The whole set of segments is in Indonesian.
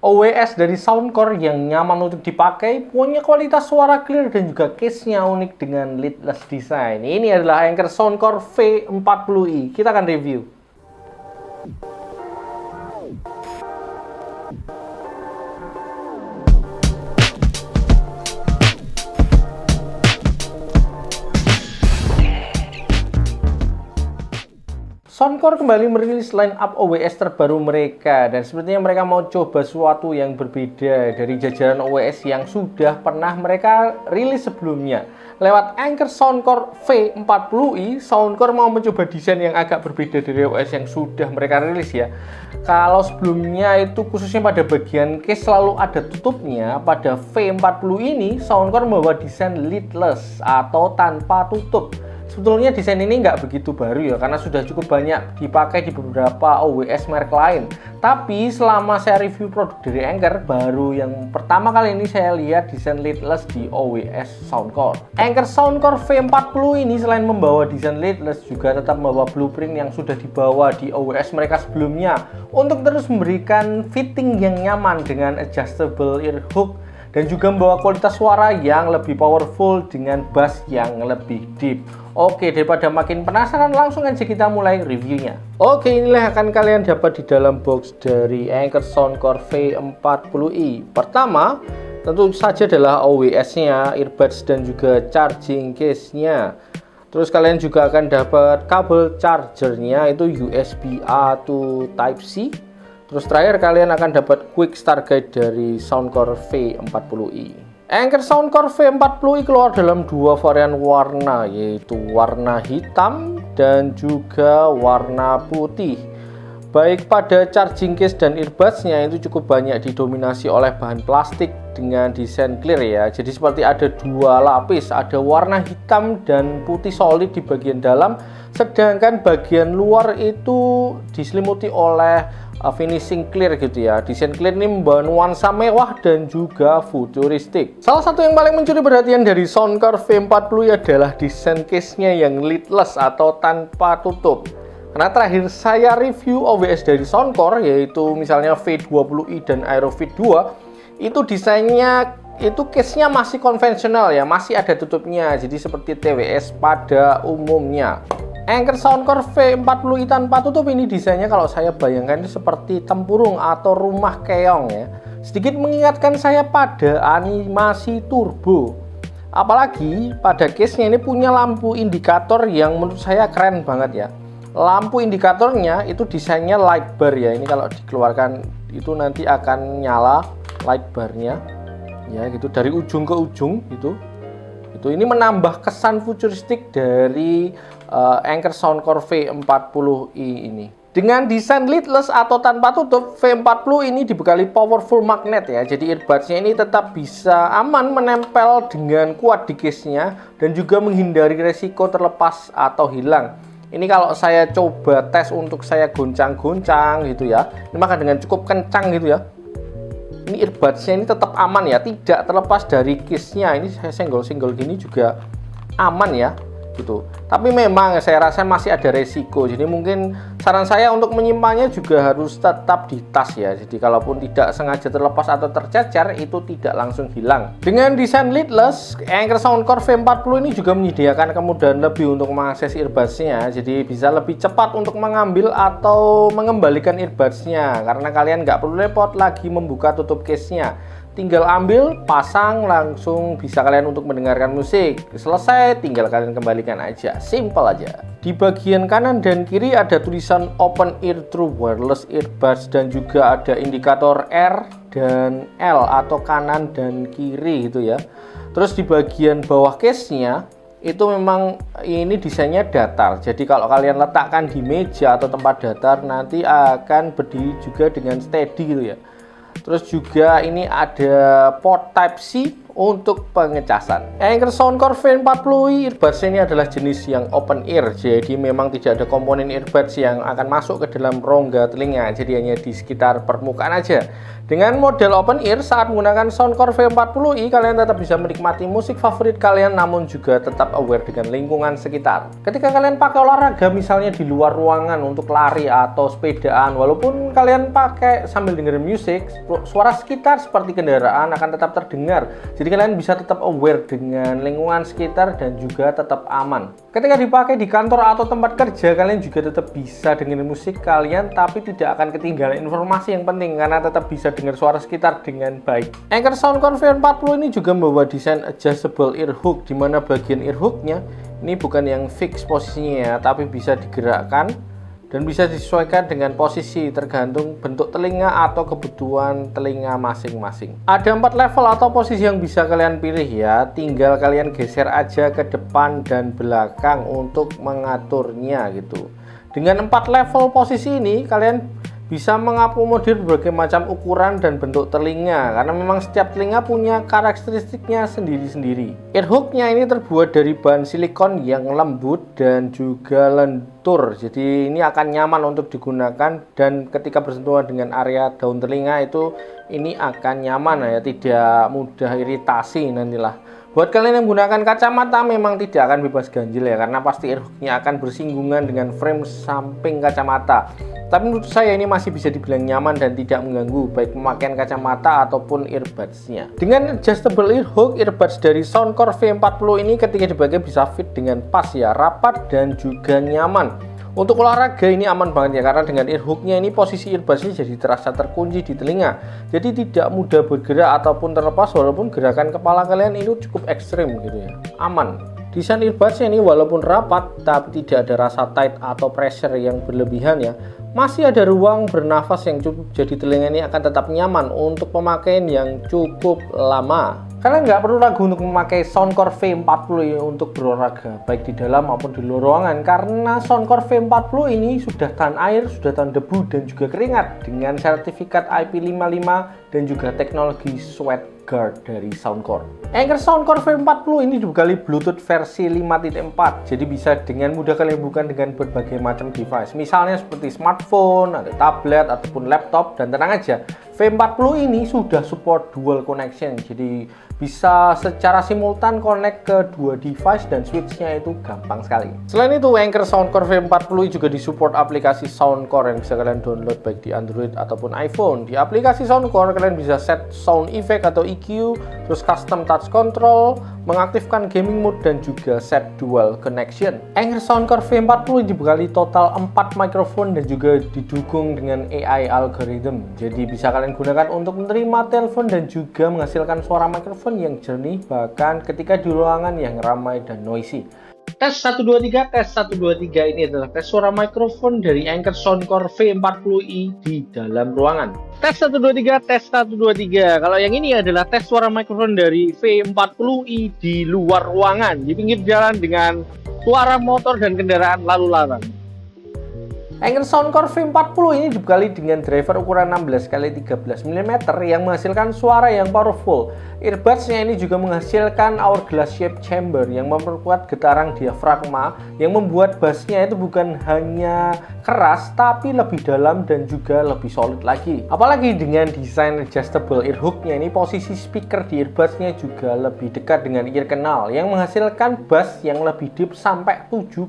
OWS dari Soundcore yang nyaman untuk dipakai, punya kualitas suara clear dan juga case-nya unik dengan leadless design. Ini adalah Anker Soundcore V40i. Kita akan review. Soundcore kembali merilis line-up OWS terbaru mereka, dan sepertinya mereka mau coba sesuatu yang berbeda dari jajaran OWS yang sudah pernah mereka rilis sebelumnya. Lewat Anker Soundcore V40i, Soundcore mau mencoba desain yang agak berbeda dari OWS yang sudah mereka rilis ya. Kalau sebelumnya itu khususnya pada bagian case selalu ada tutupnya, pada V40 ini Soundcore membawa desain leadless atau tanpa tutup. Sebetulnya desain ini nggak begitu baru ya, karena sudah cukup banyak dipakai di beberapa OWS merek lain. Tapi selama saya review produk dari Anker, baru yang pertama kali ini saya lihat desain leadless di OWS Soundcore. Anker Soundcore V40 ini selain membawa desain leadless, juga tetap membawa blueprint yang sudah dibawa di OWS mereka sebelumnya, untuk terus memberikan fitting yang nyaman dengan adjustable ear hook, dan juga membawa kualitas suara yang lebih powerful dengan bass yang lebih deep. Oke, daripada makin penasaran, langsung aja kita mulai reviewnya. Oke, inilah akan kalian dapat di dalam box dari Anker Soundcore V40i. Pertama, tentu saja adalah OWS-nya, earbuds dan juga charging case-nya. Terus kalian juga akan dapat kabel chargernya, itu USB-A to Type-C. Terus terakhir kalian akan dapat quick start guide dari Soundcore V40i. Anker Soundcore V40i keluar dalam dua varian warna, yaitu warna hitam dan juga warna putih. Baik pada charging case dan earbudsnya itu cukup banyak didominasi oleh bahan plastik dengan desain clear ya. Jadi seperti ada dua lapis, ada warna hitam dan putih solid di bagian dalam, sedangkan bagian luar itu diselimuti oleh finishing clear gitu ya. Desain clear ini membawa nuansa mewah dan juga futuristik. Salah satu yang paling mencuri perhatian dari Soundcore V40 adalah desain case-nya yang leadless atau tanpa tutup. Karena terakhir saya review OWS dari Soundcore, yaitu misalnya V20i dan Aerofit 2, itu desainnya itu case-nya masih konvensional ya, masih ada tutupnya, jadi seperti TWS pada umumnya. Anker Soundcore V40i tanpa tutup ini desainnya kalau saya bayangkan itu seperti tempurung atau rumah keong ya. Sedikit mengingatkan saya pada animasi turbo. Apalagi pada case-nya ini punya lampu indikator yang menurut saya keren banget ya. Lampu indikatornya itu desainnya light bar ya. Ini kalau dikeluarkan itu nanti akan nyala light barnya ya, gitu dari ujung ke ujung gitu. Ini menambah kesan futuristik dari Anker Soundcore V40i ini. Dengan desain leadless atau tanpa tutup, V40 ini dibekali powerful magnet ya. Jadi earbudsnya ini tetap bisa aman menempel dengan kuat di case-nya dan juga menghindari resiko terlepas atau hilang. Ini kalau saya coba tes untuk saya goncang-goncang gitu ya, ini maka dengan cukup kencang gitu ya, ini earbudsnya ini tetap aman ya, tidak terlepas dari case-nya. Ini saya senggol-senggol gini juga aman ya gitu. Tapi memang saya rasa masih ada resiko, jadi mungkin saran saya untuk menyimpannya juga harus tetap di tas ya. Jadi kalaupun tidak sengaja terlepas atau tercecer, itu tidak langsung hilang. Dengan desain leadless, Anker Soundcore V40 ini juga menyediakan kemudahan lebih untuk mengakses earbudsnya. Jadi bisa lebih cepat untuk mengambil atau mengembalikan earbudsnya, karena kalian nggak perlu repot lagi membuka tutup case-nya. Tinggal ambil, pasang, langsung bisa kalian untuk mendengarkan musik. Selesai, tinggal kalian kembalikan aja. Simple aja. Di bagian kanan dan kiri ada tulisan Open Ear True Wireless Earbuds, dan juga ada indikator R dan L atau kanan dan kiri gitu ya. Terus di bagian bawah case-nya itu memang ini desainnya datar. Jadi kalau kalian letakkan di meja atau tempat datar, nanti akan berdiri juga dengan steady gitu ya. Terus juga ini ada port Type-C untuk pengecasan. Anker Soundcore V40i earbuds ini adalah jenis yang open ear, jadi memang tidak ada komponen earbuds yang akan masuk ke dalam rongga telinga, jadi hanya di sekitar permukaan aja. Dengan model open ear, saat menggunakan Soundcore V40i, kalian tetap bisa menikmati musik favorit kalian, namun juga tetap aware dengan lingkungan sekitar. Ketika kalian pakai olahraga, misalnya di luar ruangan untuk lari atau sepedaan, walaupun kalian pakai sambil dengerin musik, suara sekitar seperti kendaraan akan tetap terdengar. Jadi kalian bisa tetap aware dengan lingkungan sekitar dan juga tetap aman. Ketika dipakai di kantor atau tempat kerja, kalian juga tetap bisa dengerin musik kalian, tapi tidak akan ketinggalan informasi yang penting karena tetap bisa dengar suara sekitar dengan baik. Anker Soundcore V40 ini juga membawa desain adjustable ear hook, di mana bagian ear hooknya ini bukan yang fix posisinya, tapi bisa digerakkan dan bisa disesuaikan dengan posisi tergantung bentuk telinga atau kebutuhan telinga masing-masing. Ada 4 level atau posisi yang bisa kalian pilih ya, tinggal kalian geser aja ke depan dan belakang untuk mengaturnya gitu. Dengan 4 level posisi ini, kalian bisa mengakomodir berbagai macam ukuran dan bentuk telinga, karena memang setiap telinga punya karakteristiknya sendiri-sendiri. Ear hooknya ini terbuat dari bahan silikon yang lembut dan juga lentur, jadi ini akan nyaman untuk digunakan, dan ketika bersentuhan dengan area daun telinga itu ini akan nyaman ya, tidak mudah iritasi nantilah. Buat kalian yang menggunakan kacamata memang tidak akan bebas ganjil ya, karena pasti ear hooknya akan bersinggungan dengan frame samping kacamata. Tapi menurut saya ini masih bisa dibilang nyaman dan tidak mengganggu baik pemakaian kacamata ataupun earbuds-nya. Dengan adjustable ear hook, earbuds dari Soundcore V40 ini ketika dipakai bisa fit dengan pas ya, rapat dan juga nyaman. Untuk olahraga ini aman banget ya, karena dengan ear hooknya ini posisi earbuds-nya jadi terasa terkunci di telinga. Jadi tidak mudah bergerak ataupun terlepas, walaupun gerakan kepala kalian itu cukup ekstrim gitu ya. Aman. Desain earbuds-nya ini walaupun rapat tapi tidak ada rasa tight atau pressure yang berlebihan ya. Masih ada ruang bernafas yang cukup, jadi telinga ini akan tetap nyaman untuk pemakaian yang cukup lama. Kalian nggak perlu ragu untuk memakai Soundcore V40 untuk berolahraga, baik di dalam maupun di luar ruangan, karena Soundcore V40 ini sudah tahan air, sudah tahan debu dan juga keringat dengan sertifikat IP55 dan juga teknologi Sweat Guard dari Soundcore. Anker Soundcore V40 ini dibekali Bluetooth versi 5.4, jadi bisa dengan mudah kalian hubungkan dengan berbagai macam device, misalnya seperti smartphone, ada tablet ataupun laptop. Dan tenang aja, V40 ini sudah support dual connection, jadi bisa secara simultan connect ke dua device dan switchnya itu gampang sekali. Selain itu, Anker Soundcore V40 juga disupport aplikasi Soundcore yang bisa kalian download baik di Android ataupun iPhone. Di aplikasi Soundcore kalian bisa set sound effect atau EQ, terus custom touch control, mengaktifkan gaming mode dan juga set dual connection. Anker Soundcore V40 dibekali total 4 mikrofon dan juga didukung dengan AI algorithm. Jadi bisa kalian gunakan untuk menerima telepon dan juga menghasilkan suara mikrofon yang jernih bahkan ketika di ruangan yang ramai dan noisy. Tes 123, tes 123 ini adalah tes suara mikrofon dari Anker Soundcore V40i di dalam ruangan. Tes 123, tes 123. Kalau yang ini adalah tes suara mikrofon dari V40i di luar ruangan, di pinggir jalan dengan suara motor dan kendaraan lalu lalang. Anker Soundcore V40 ini dibekali dengan driver ukuran 16x13 mm yang menghasilkan suara yang powerful. Earbuds-nya ini juga menghasilkan hourglass shape chamber yang memperkuat getaran diafragma yang membuat bass-nya itu bukan hanya keras tapi lebih dalam dan juga lebih solid lagi. Apalagi dengan desain adjustable ear hook-nya ini, posisi speaker di earbuds-nya juga lebih dekat dengan ear canal yang menghasilkan bass yang lebih deep sampai 7,5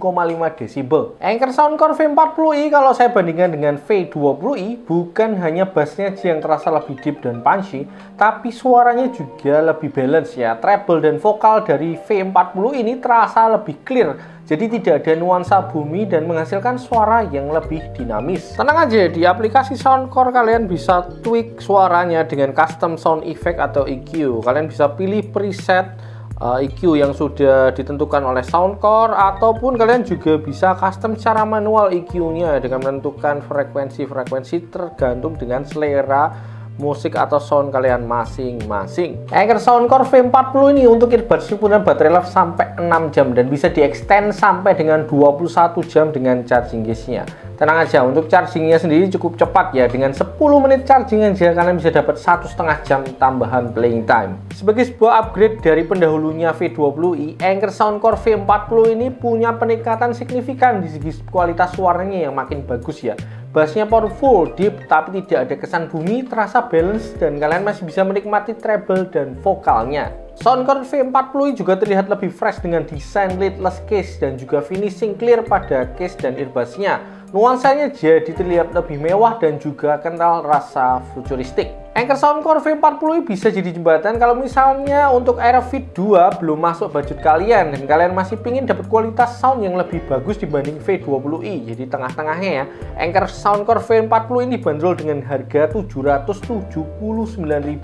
desibel. Anker Soundcore V40i kalau saya bandingkan dengan V20i, bukan hanya bassnya yang terasa lebih deep dan punchy, tapi suaranya juga lebih balance ya. Treble dan vokal dari V40 ini terasa lebih clear, jadi tidak ada nuansa bumi dan menghasilkan suara yang lebih dinamis. Tenang aja, di aplikasi Soundcore kalian bisa tweak suaranya dengan custom sound effect atau EQ. Kalian bisa pilih preset EQ yang sudah ditentukan oleh Soundcore, ataupun kalian juga bisa custom secara manual EQ-nya dengan menentukan frekuensi-frekuensi tergantung dengan selera musik atau sound kalian masing-masing. Anker Soundcore V40 ini untuk earbuds punya baterai life sampai 6 jam dan bisa di-extend sampai dengan 21 jam dengan charging case-nya. Tenang aja, untuk chargingnya sendiri cukup cepat ya, dengan 10 menit charging aja kalian bisa dapat 1,5 jam tambahan playing time. Sebagai sebuah upgrade dari pendahulunya V20i, Anker Soundcore V40 ini punya peningkatan signifikan di segi kualitas suaranya yang makin bagus ya. Bassnya powerful, deep, tapi tidak ada kesan bumi, terasa balance, dan kalian masih bisa menikmati treble dan vokalnya. Soundcore V40 juga terlihat lebih fresh dengan desain lidless case dan juga finishing clear pada case dan earbudsnya. Nuansanya jadi terlihat lebih mewah dan juga kental rasa futuristik. Anker Soundcore V40 bisa jadi jembatan kalau misalnya untuk Airfit 2 belum masuk budget kalian dan kalian masih pingin dapat kualitas sound yang lebih bagus dibanding V20i. Jadi tengah-tengahnya ya, Anker Soundcore V40 ini dibanderol dengan harga Rp779.000.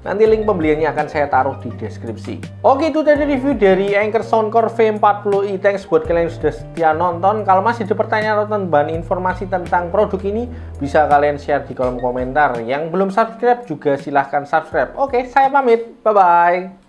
Nanti link pembeliannya akan saya taruh di deskripsi. Oke, itu tadi review dari Anker Soundcore V40i. Thanks buat kalian yang sudah setia nonton. Kalau masih ada pertanyaan atau tambahan informasi tentang produk ini, bisa kalian share di kolom komentar. Yang belum subscribe juga silahkan subscribe. Oke, saya pamit. Bye-bye.